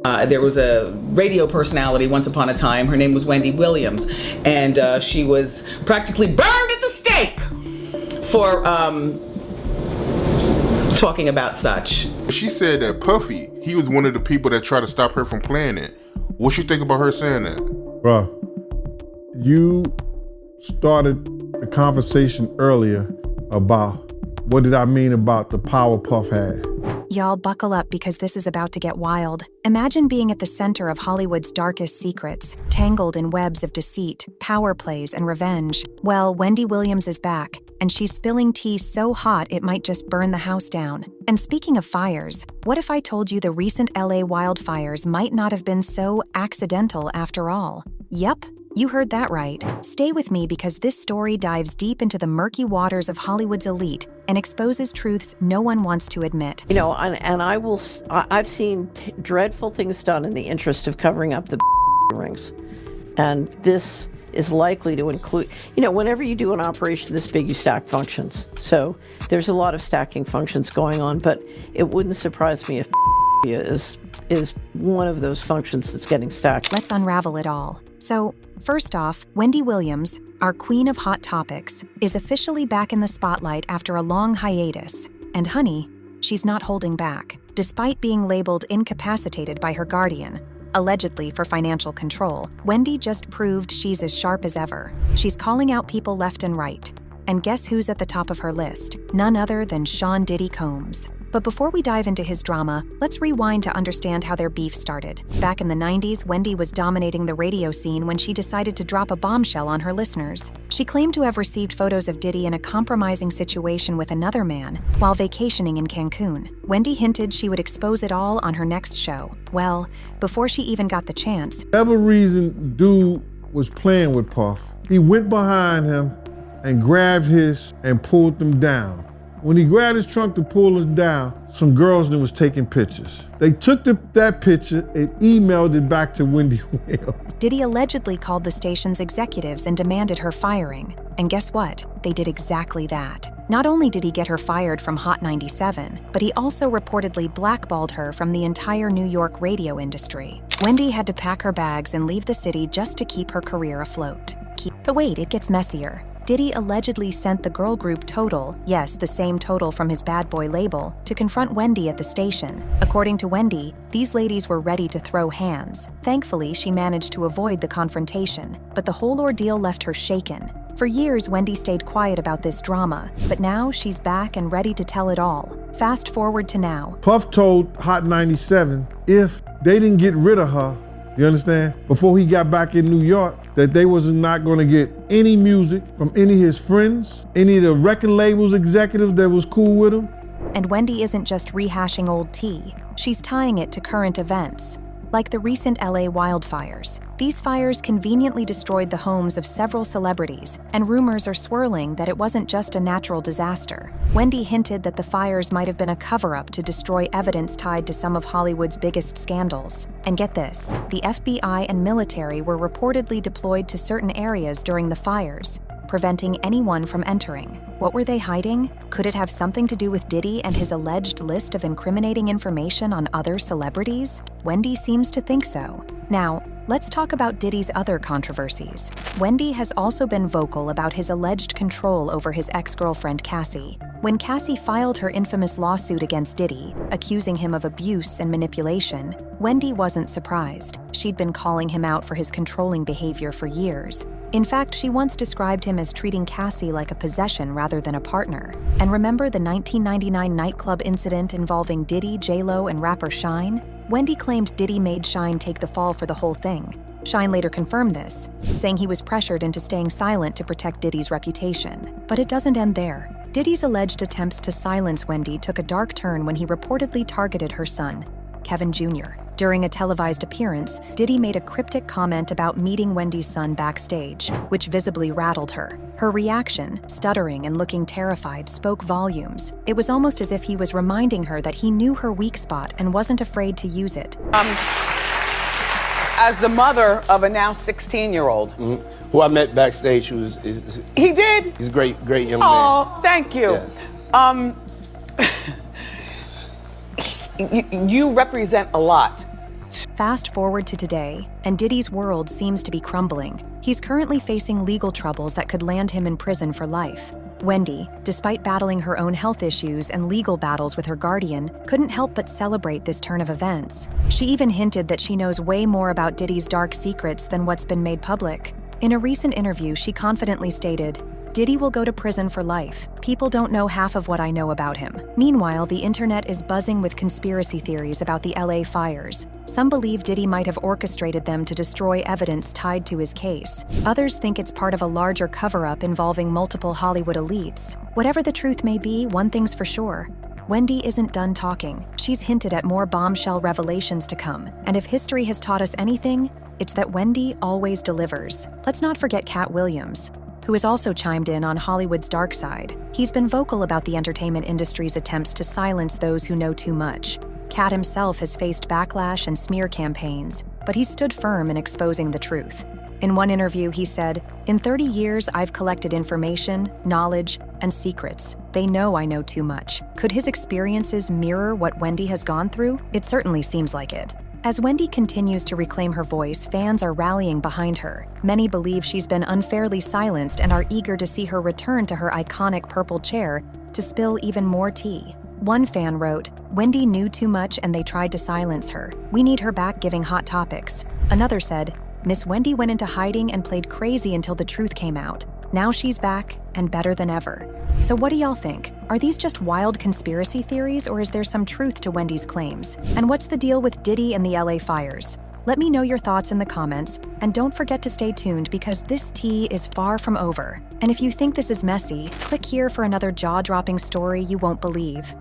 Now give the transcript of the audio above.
There was a radio personality once upon a time. Her name was Wendy Williams, and she was practically burned at the stake for talking about such. She said that Puffy, he was one of the people that tried to stop her from playing it. What you think about her saying that? Bruh, you started the conversation earlier about what did I mean about the power Puff had. Y'all buckle up because this is about to get wild. Imagine being at the center of Hollywood's darkest secrets, tangled in webs of deceit, power plays, and revenge. Well, Wendy Williams is back, and she's spilling tea so hot it might just burn the house down. And speaking of fires, what if I told you the recent LA wildfires might not have been so accidental after all? Yup. You heard that right. Stay with me because this story dives deep into the murky waters of Hollywood's elite and exposes truths no one wants to admit. You know, and I've seen dreadful things done in the interest of covering up the rings. And this is likely to include, you know, whenever you do an operation this big, you stack functions. So there's a lot of stacking functions going on, but it wouldn't surprise me if is one of those functions that's getting stacked. Let's unravel it all. So, first off, Wendy Williams, our queen of hot topics, is officially back in the spotlight after a long hiatus. And honey, she's not holding back, despite being labeled incapacitated by her guardian, allegedly for financial control. Wendy just proved she's as sharp as ever. She's calling out people left and right. And guess who's at the top of her list? None other than Sean Diddy Combs. But before we dive into his drama, let's rewind to understand how their beef started. Back in the 90s, Wendy was dominating the radio scene when she decided to drop a bombshell on her listeners. She claimed to have received photos of Diddy in a compromising situation with another man while vacationing in Cancun. Wendy hinted she would expose it all on her next show. Well, before she even got the chance, Whatever reason dude was playing with Puff, he went behind him and grabbed his and pulled them down. When he grabbed his trunk to pull us down, some girls then was taking pictures. They took that picture and emailed it back to Wendy Williams. Diddy allegedly called the station's executives and demanded her firing. And guess what? They did exactly that. Not only did he get her fired from Hot 97, but he also reportedly blackballed her from the entire New York radio industry. Wendy had to pack her bags and leave the city just to keep her career afloat. But wait, it gets messier. Diddy allegedly sent the girl group Total, yes, the same Total from his Bad Boy label, to confront Wendy at the station. According to Wendy, these ladies were ready to throw hands. Thankfully, she managed to avoid the confrontation, but the whole ordeal left her shaken. For years, Wendy stayed quiet about this drama, but now she's back and ready to tell it all. Fast forward to now. Puff told Hot 97 if they didn't get rid of her, you understand, before he got back in New York, that they was not going to get any music from any of his friends, any of the record labels executives that was cool with him. And Wendy isn't just rehashing old tea. She's tying it to current events, like the recent LA wildfires. These fires conveniently destroyed the homes of several celebrities, and rumors are swirling that it wasn't just a natural disaster. Wendy hinted that the fires might have been a cover-up to destroy evidence tied to some of Hollywood's biggest scandals. And get this, the FBI and military were reportedly deployed to certain areas during the fires, preventing anyone from entering. What were they hiding? Could it have something to do with Diddy and his alleged list of incriminating information on other celebrities? Wendy seems to think so. Now, let's talk about Diddy's other controversies. Wendy has also been vocal about his alleged control over his ex-girlfriend Cassie. When Cassie filed her infamous lawsuit against Diddy, accusing him of abuse and manipulation, Wendy wasn't surprised. She'd been calling him out for his controlling behavior for years. In fact, she once described him as treating Cassie like a possession rather than a partner. And remember the 1999 nightclub incident involving Diddy, J-Lo, and rapper Shyne? Wendy claimed Diddy made Shyne take the fall for the whole thing. Shyne later confirmed this, saying he was pressured into staying silent to protect Diddy's reputation. But it doesn't end there. Diddy's alleged attempts to silence Wendy took a dark turn when he reportedly targeted her son, Kevin Jr. During a televised appearance, Diddy made a cryptic comment about meeting Wendy's son backstage, which visibly rattled her. Her reaction, stuttering and looking terrified, spoke volumes. It was almost as if he was reminding her that he knew her weak spot and wasn't afraid to use it. As the mother of a now 16-year-old. Who I met backstage, He did? He's a great young man. Oh, thank you. Yes. You represent a lot. Fast forward to today, and Diddy's world seems to be crumbling. He's currently facing legal troubles that could land him in prison for life. Wendy, despite battling her own health issues and legal battles with her guardian, couldn't help but celebrate this turn of events. She even hinted that she knows way more about Diddy's dark secrets than what's been made public. In a recent interview, she confidently stated, "Diddy will go to prison for life. People don't know half of what I know about him." Meanwhile, the internet is buzzing with conspiracy theories about the LA fires. Some believe Diddy might have orchestrated them to destroy evidence tied to his case. Others think it's part of a larger cover-up involving multiple Hollywood elites. Whatever the truth may be, one thing's for sure. Wendy isn't done talking. She's hinted at more bombshell revelations to come. And if history has taught us anything, it's that Wendy always delivers. Let's not forget Katt Williams, who has also chimed in on Hollywood's dark side. He's been vocal about the entertainment industry's attempts to silence those who know too much. Katt himself has faced backlash and smear campaigns, but he stood firm in exposing the truth. In one interview, he said, "In 30 years, I've collected information, knowledge, and secrets. They know I know too much." Could his experiences mirror what Wendy has gone through? It certainly seems like it. As Wendy continues to reclaim her voice, fans are rallying behind her. Many believe she's been unfairly silenced and are eager to see her return to her iconic purple chair to spill even more tea. One fan wrote, "Wendy knew too much and they tried to silence her. We need her back giving hot topics." Another said, "Miss Wendy went into hiding and played crazy until the truth came out. Now she's back and better than ever." So what do y'all think? Are these just wild conspiracy theories, or is there some truth to Wendy's claims? And what's the deal with Diddy and the LA fires? Let me know your thoughts in the comments, and don't forget to stay tuned because this tea is far from over. And if you think this is messy, click here for another jaw-dropping story you won't believe.